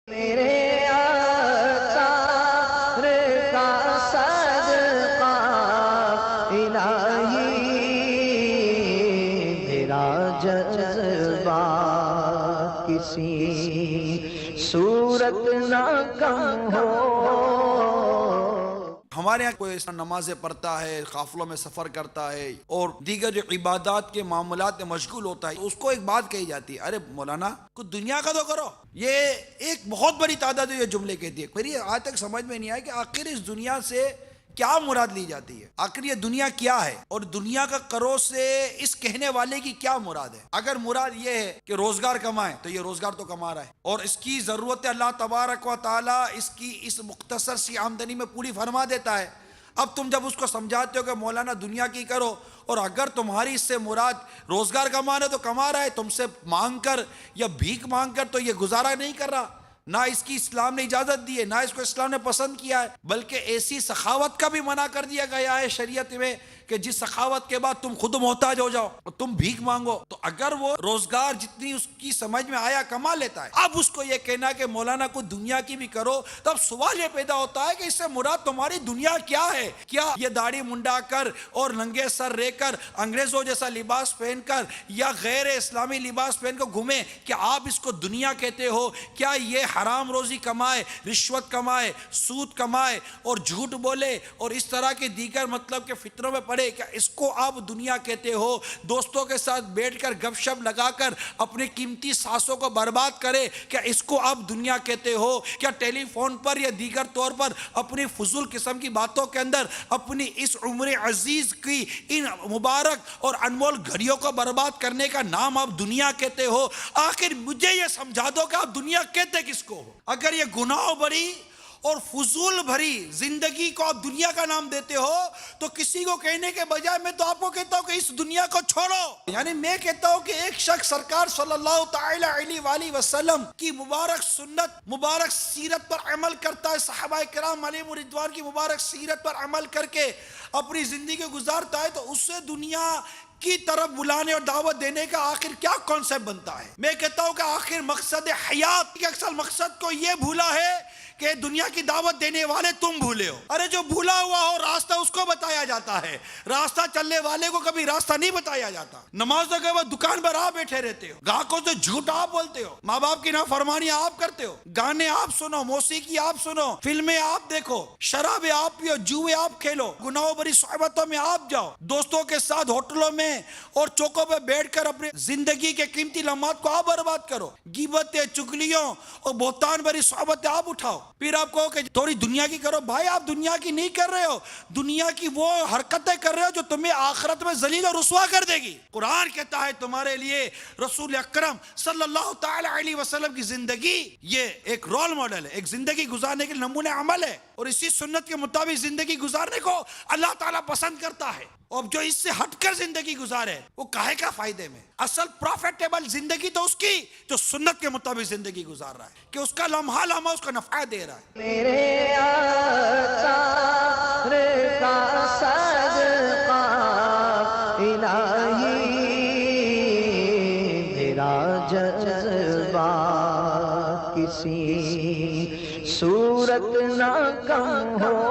میرے آثار کا صدقہ الہی میرا جذبہ کسی صورت نہ کم ہو۔ ہمارے یہاں کوئی ایسا نمازیں پڑھتا ہے، قافلوں میں سفر کرتا ہے اور دیگر جو عبادات کے معاملات میں مشغول ہوتا ہے، اس کو ایک بات کہی جاتی ہے، ارے مولانا کچھ دنیا کا تو کرو۔ یہ ایک بہت بڑی تعداد یہ جملے کہتی ہے، پھر یہ آج تک سمجھ میں نہیں آیا کہ آخر اس دنیا سے کیا مراد لی جاتی ہے، آخر یہ دنیا کیا ہے اور دنیا کا کرو سے اس کہنے والے کی کیا مراد ہے۔ اگر مراد یہ ہے کہ روزگار کمائے تو یہ روزگار تو کما رہا ہے اور اس کی ضرورت اللہ تبارک و تعالی اس کی اس مختصر سی آمدنی میں پوری فرما دیتا ہے۔ اب تم جب اس کو سمجھاتے ہو کہ مولانا دنیا کی کرو، اور اگر تمہاری اس سے مراد روزگار کمانا تو کما رہا ہے، تم سے مانگ کر یا بھیک مانگ کر تو یہ گزارا نہیں کر رہا، نہ اس کی اسلام نے اجازت دی ہے، نہ اس کو اسلام نے پسند کیا ہے، بلکہ ایسی سخاوت کا بھی منع کر دیا گیا ہے شریعت میں کہ جس سخاوت کے بعد تم خود محتاج ہو جاؤ اور تم بھیک مانگو۔ تو اگر وہ روزگار جتنی اس کی سمجھ میں آیا کما لیتا ہے، اب اس کو یہ کہنا کہ مولانا کو دنیا کی بھی کرو، تب سوال یہ پیدا ہوتا ہے کہ اس سے مراد تمہاری دنیا کیا ہے؟ کیا یہ داڑھی منڈا کر اور ننگے سر رہ کر انگریزوں جیسا لباس پہن کر یا غیر اسلامی لباس پہن کر گھومے، کیا آپ اس کو دنیا کہتے ہو؟ کیا یہ حرام روزی کمائے، رشوت کمائے، سود کمائے اور جھوٹ بولے اور اس طرح کے دیگر مطلب کے فتنوں میں پڑے، کیا اس کو آپ دنیا کہتے ہو؟ دوستوں کے ساتھ بیٹھ کر گپ شپ لگا کر اپنی قیمتی سانسوں کو برباد کرے، کیا اس کو آپ دنیا کہتے ہو؟ کیا ٹیلی فون پر یا دیگر طور پر اپنی فضول قسم کی باتوں کے اندر اپنی اس عمر عزیز کی ان مبارک اور انمول گھڑیوں کو برباد کرنے کا نام آپ دنیا کہتے ہو؟ آخر مجھے یہ سمجھا دو کہ آپ دنیا کہتے کس کو ہو؟ اگر یہ گناہ بری اور فضول بھری زندگی کو آپ دنیا کا نام دیتے ہو تو کسی کو کہنے کے بجائے میں تو آپ کو کہتا ہوں کہ اس دنیا کو چھوڑو۔ یعنی میں کہتا ہوں کہ ایک شخص سرکار صلی اللہ تعالی علیہ وآلہ وسلم کی مبارک سنت، مبارک سیرت پر عمل کرتا ہے، صحابہ کرام علیہم رضوان کی مبارک سیرت پر عمل کر کے اپنی زندگی گزارتا ہے، تو اس سے دنیا کی طرف بلانے اور دعوت دینے کا آخر کیا کانسیپٹ بنتا ہے؟ میں کہتا ہوں کہ آخر مقصد حیات کے اصل مقصد کو یہ بھولا ہے کہ دنیا کی دعوت دینے والے تم بھولے ہو۔ ارے جو بھولا ہوا ہو راستہ اس کو بتایا جاتا ہے، راستہ چلنے والے کو کبھی راستہ نہیں بتایا جاتا۔ نمازوں کے بعد دکان پر آپ بیٹھے رہتے ہو، گاہکوں سے جھوٹ آپ بولتے ہو، ماں باپ کی نافرمانیاں آپ کرتے ہو، گانے آپ سنو، موسیقی آپ سنو، فلمیں آپ دیکھو، شرابیں آپ پیو، جوئے آپ کھیلو، گناہوں بری صحبتوں میں آپ جاؤ، دوستوں کے ساتھ ہوٹلوں میں اور چوکوں پہ بیٹھ کر اپنی زندگی کے قیمتی لمحات کو آپ برباد کرو، غیبتیں، چغلیوں اور بہتان بری صحبتیں آپ اٹھاؤ، پھر آپ کہو کہ تھوڑی دنیا کی کرو۔ بھائی آپ دنیا کی نہیں کر رہے ہو، دنیا کی وہ حرکتیں کر رہے ہو جو تمہیں آخرت میں ذلیل اور رسوا کر دے گی۔ قرآن کہتا ہے تمہارے لیے رسول اکرم صلی اللہ تعالی علیہ وسلم کی زندگی یہ ایک رول ماڈل ہے، ایک زندگی گزارنے کے نمونہ عمل ہے، اور اسی سنت کے مطابق زندگی گزارنے کو اللہ تعالیٰ پسند کرتا ہے۔ اور جو اس سے ہٹ کر زندگی گزارے وہ کاہے کا فائدے میں؟ اصل پروفیٹیبل زندگی تو اس کی جو سنت کے مطابق زندگی گزار رہا ہے، کہ اس کا لمحہ لمحہ اس کا نفع دے رہا ہے۔ میرے آثار کا صدقہ الہی میرا جذبہ کسی صورت نہ کم ہو۔